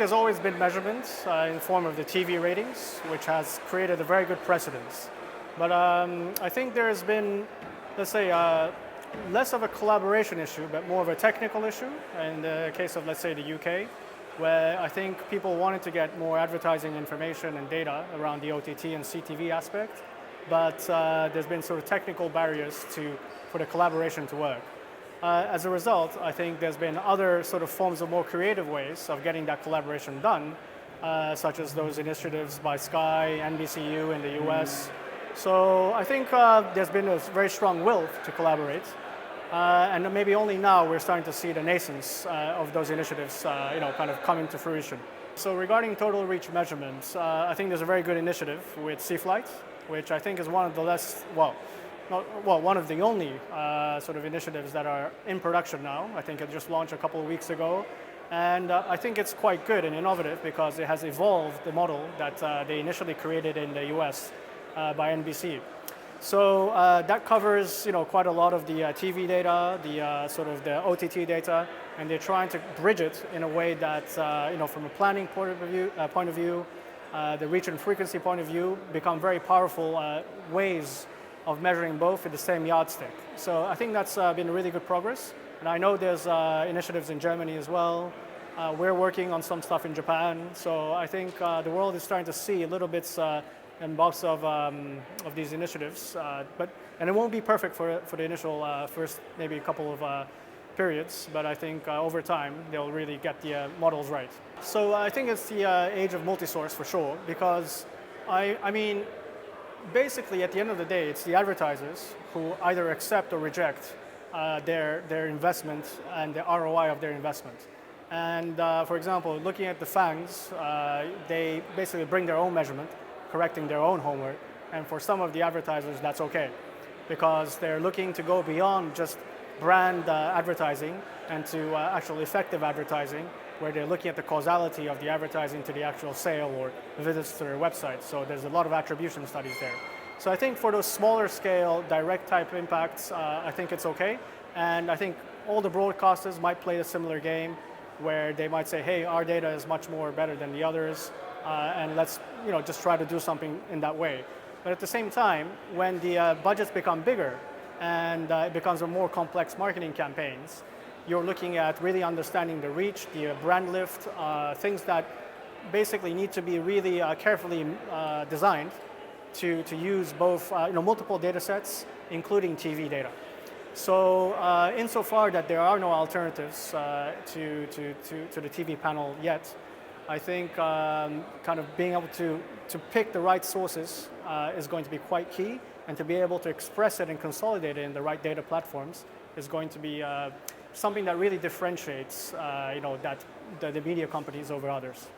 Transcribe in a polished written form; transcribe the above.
there's always been measurement in the form of the TV ratings, which has created a very good precedence. But I think there has been, let's say, less of a collaboration issue, but more of a technical issue in the case of, let's say, the UK, where I think people wanted to get more advertising information and data around the OTT and CTV aspect, but there's been sort of technical barriers for the collaboration to work. As a result, I think there's been other sort of forms of more creative ways of getting that collaboration done, such as those initiatives by Sky, NBCU in the US. So I think there's been a very strong will to collaborate. And maybe only now we're starting to see the nascence of those initiatives kind of coming to fruition. So regarding total reach measurements, I think there's a very good initiative with CFlight, which I think is one of the one of the only sort of initiatives that are in production now. I think it just launched a couple of weeks ago. And I think it's quite good and innovative because it has evolved the model that they initially created in the US by NBC. So that covers quite a lot of the TV data, the sort of the OTT data, and they're trying to bridge it in a way that from a planning point of view, the reach and frequency point of view, become very powerful ways of measuring both with the same yardstick. So I think that's been really good progress, and I know there's initiatives in Germany as well. We're working on some stuff in Japan, so I think the world is starting to see a little bits and bobs of these initiatives, and it won't be perfect for the initial first maybe a couple of periods, but I think over time they'll really get the models right. So I think it's the age of multi-source for sure, because I mean, basically at the end of the day, it's the advertisers who either accept or reject their investment and the ROI of their investment. And for example, looking at the FANGs, they basically bring their own measurement, correcting their own homework, and for some of the advertisers that's okay, because they're looking to go beyond just brand advertising and to actual effective advertising, where they're looking at the causality of the advertising to the actual sale or visits to their website. So there's a lot of attribution studies there. So I think for those smaller scale direct type impacts, I think it's okay. And I think all the broadcasters might play a similar game where they might say, hey, our data is much more better than the others, and let's just try to do something in that way. But at the same time, when the budgets become bigger and it becomes a more complex marketing campaigns, you're looking at really understanding the reach, the brand lift, things that basically need to be really carefully designed to use both multiple data sets, including TV data. So insofar that there are no alternatives to the TV panel yet, I think kind of being able to pick the right sources is going to be quite key, and to be able to express it and consolidate it in the right data platforms is going to be something that really differentiates the media companies over others.